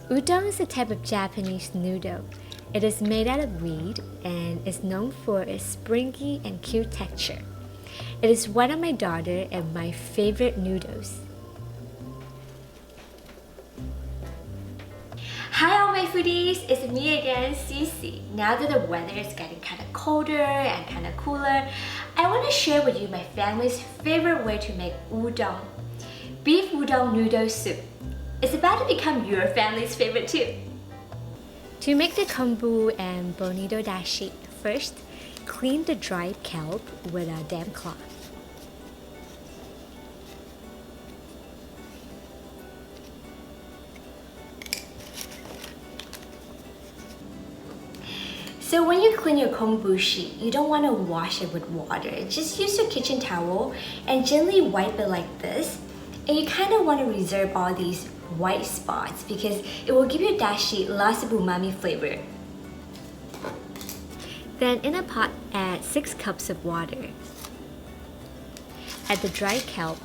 Udon is a type of Japanese noodle. It is made out of wheat and is known for its springy and cute texture. It is one of my daughter and my favorite noodles. Hi all my foodies, it's me again, CiCi. Now that the weather is getting kind of colder and kind of cooler, I want to share with you my family's favorite way to make udon. Beef udon noodle soup. It's about to become your family's favorite too. To make the KOMBU and BONITO dashi, first, clean the dried kelp with a damp cloth. So when you clean your KOMBU sheet, you don't want to wash it with water. Just use your kitchen towel and gently wipe it like this. And you kind of want to reserve all these white spots because it will give your dashi lots of umami flavor. Then in a pot, add 6 cups of water. Add the dried kelp.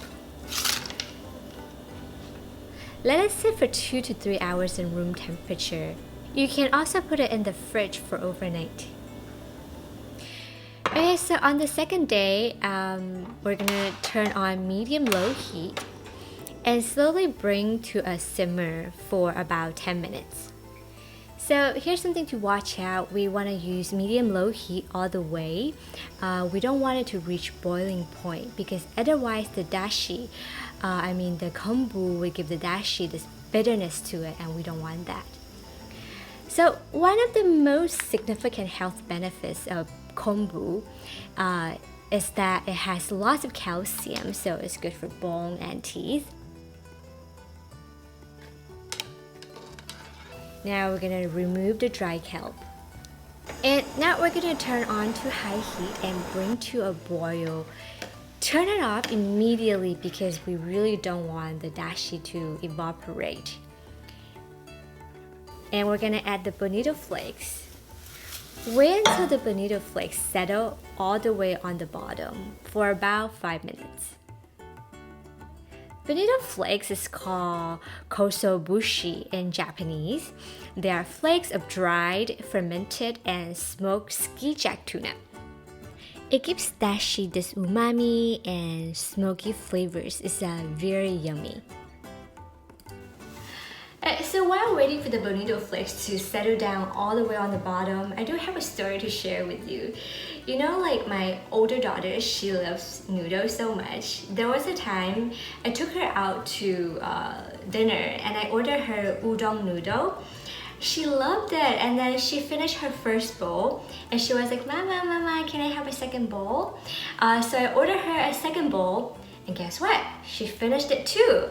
Let it sit for 2 to 3 hours in room temperature. You can also put it in the fridge for overnight. Okay, so on the second day, we're gonna turn on medium-low heat and slowly bring to a simmer for about 10 minutes. So here's something to watch out. We want to use medium-low heat all the way. We don't want it to reach boiling point because otherwise the dashi, the KOMBU will give the dashi this bitterness to it and we don't want that. So one of the most significant health benefits of KOMBU is that it has lots of calcium, so it's good for bone and teeth. Now we're gonna remove the dry kelp. And now we're gonna turn on to high heat and bring to a boil. Turn it off immediately because we really don't want the dashi to evaporate. And we're gonna add the bonito flakes. Wait until the bonito flakes settle all the way on the bottom for about 5 minutes. Bonito flakes is called kosobushi in Japanese. They are flakes of dried, fermented, and smoked skipjack tuna. It gives dashi this umami and smoky flavors. It's very yummy. So while waiting for the bonito flakes to settle down all the way on the bottom, I do have a story to share with you. You know, like my older daughter, she loves noodles so much. There was a time I took her out to dinner and I ordered her udon noodle. She loved it and then she finished her first bowl and she was like, Mama, can I have a second bowl? So I ordered her a second bowl. And guess what? She finished it too.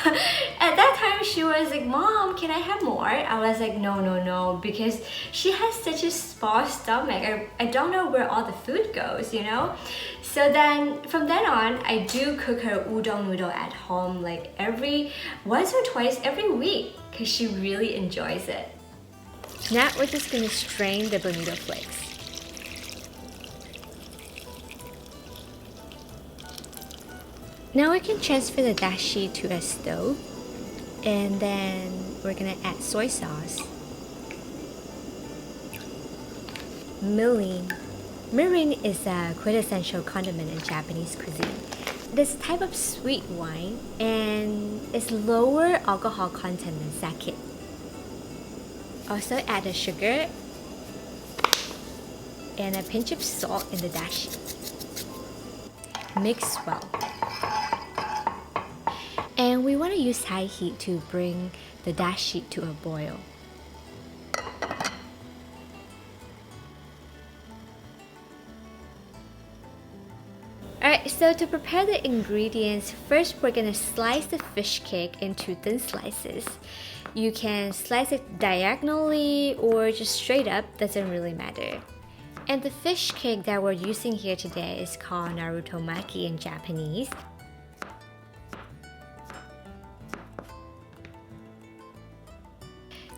At that time, she was like, Mom, can I have more? I was like, no, because she has such a small stomach. I don't know where all the food goes, you know? So then, from then on, I do cook her udon noodle at home like once or twice every week because she really enjoys it. Now we're just gonna strain the bonito flakes. Now we can transfer the dashi to a stove and then we're gonna add soy sauce, mirin. Mirin is a quintessential condiment in Japanese cuisine. This type of sweet wine and it's lower alcohol content than sake. Also add the sugar and a pinch of salt in the dashi. Mix well. And we want to use high heat to bring the dashi to a boil. Alright, so to prepare the ingredients, first we're going to slice the fish cake into thin slices. You can slice it diagonally or just straight up, doesn't really matter. And the fish cake that we're using here today is called NARUTOMAKI in Japanese.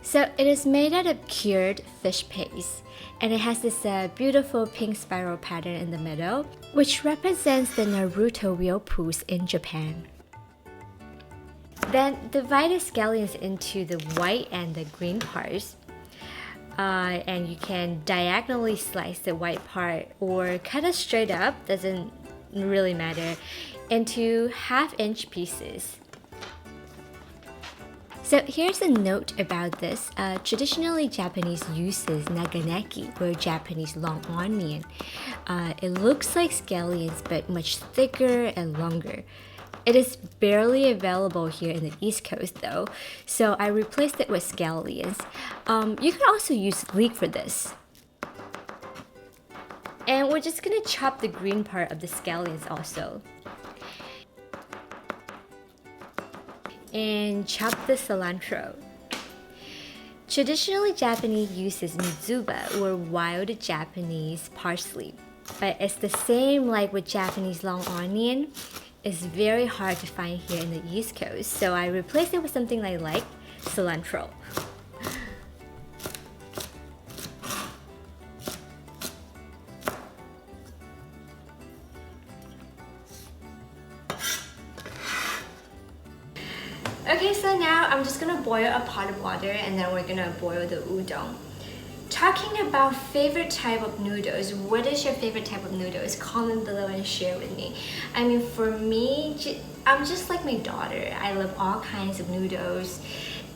So it is made out of cured fish paste and it has this beautiful pink spiral pattern in the middle, which represents the Naruto wheel pools in Japan. Then divide the scallions into the white and the green parts. And you can diagonally slice the white part or cut it straight up, doesn't really matter, into half-inch pieces. So here's a note about this. Traditionally, Japanese uses naganeki, or Japanese long onion. It looks like scallions, but much thicker and longer. It is barely available here in the East Coast though, so I replaced it with scallions. You can also use leek for this. And we're just gonna chop the green part of the scallions also. And chop the cilantro. Traditionally, Japanese uses mizuba, or wild Japanese parsley. But it's the same like with Japanese long onion. It's very hard to find here in the East Coast, so I replaced it with something I like, cilantro. Okay, so now I'm just gonna boil a pot of water and then we're gonna boil the udon. Talking about favorite type of noodles, what is your favorite type of noodles? Comment below and share with me. I mean, for me, I'm just like my daughter. I love all kinds of noodles,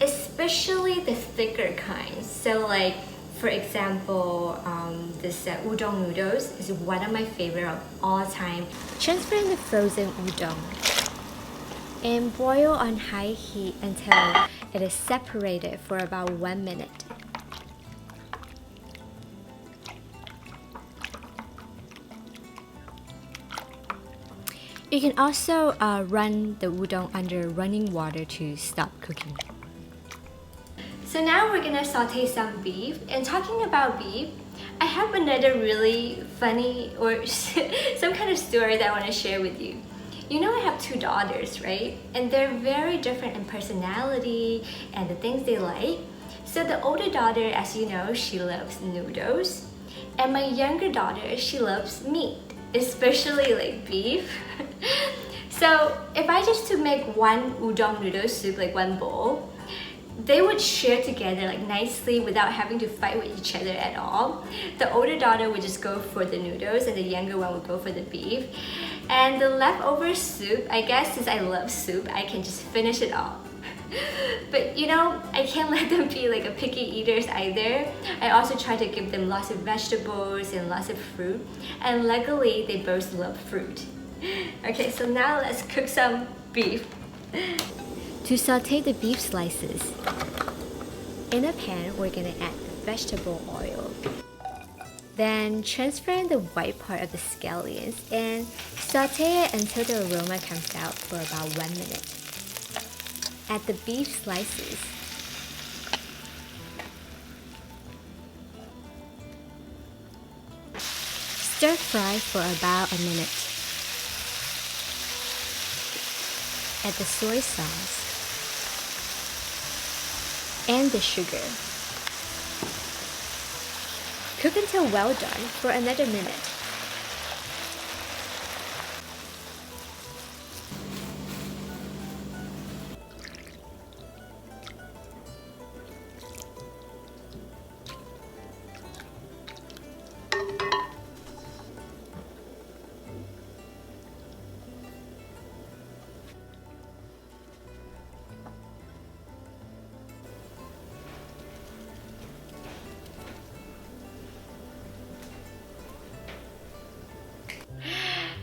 especially the thicker kinds. So like, for example, this udon noodles is one of my favorite of all time. Transfer in the frozen udon and boil on high heat until it is separated for about 1 minute. You can also run the udon under running water to stop cooking. So now we're gonna saute some beef. And talking about beef, I have another really funny or some kind of story that I want to share with you. You know I have 2 daughters, right? And they're very different in personality and the things they like. So the older daughter, as you know, she loves noodles. And my younger daughter, she loves meat, especially like beef. So if I just to make one udon noodle soup, like one bowl, they would share together like nicely without having to fight with each other at all. The older daughter would just go for the noodles and the younger one would go for the beef. And the leftover soup, I guess since I love soup, I can just finish it off. But you know, I can't let them be like a picky eaters either. I also try to give them lots of vegetables and lots of fruit. And luckily, they both love fruit. Okay, so now let's cook some beef. To saute the beef slices, in a pan, we're gonna add the vegetable oil. Then transfer in the white part of the scallions and saute it until the aroma comes out for about 1 minute. Add the beef slices. Stir fry for about a minute. Add the soy sauce and the sugar. Cook until well done for another minute.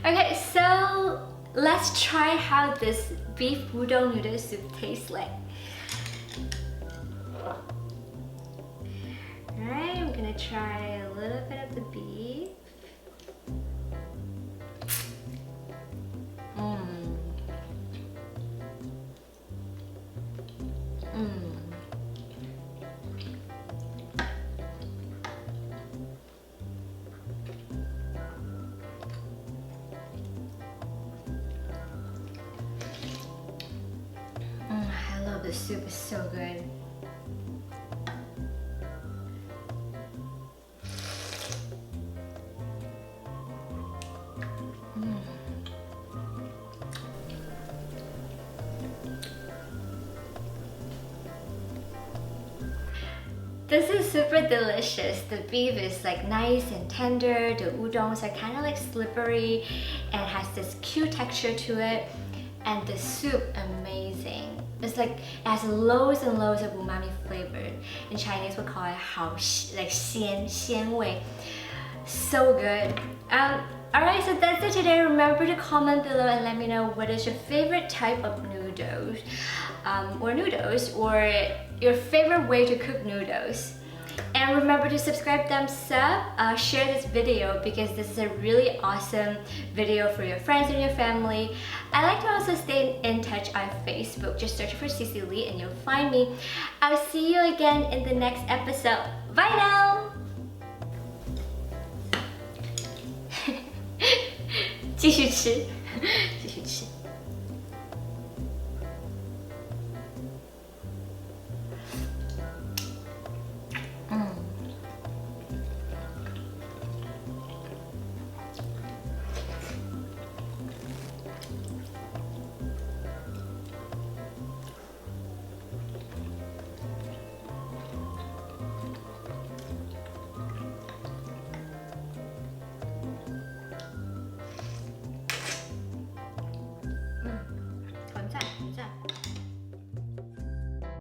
Okay, so let's try how this beef udon noodle soup tastes like. Alright, I'm gonna try a little bit of the beef. The soup is so good. This is super delicious. The beef is like nice and tender. The udons are kind of like slippery and has this cute texture to it. And the soup, amazing. It's like, it has loads and loads of umami flavor. In Chinese, we call it 好, like 鲜味. So good. Alright, so that's it today. Remember to comment below and let me know what is your favorite type of noodles, or your favorite way to cook noodles. And remember to subscribe, thumbs up, share this video because this is a really awesome video for your friends and your family. I like to also stay in touch on Facebook. Just search for CiCi Lee and you'll find me. I'll see you again in the next episode. Bye now! 继续吃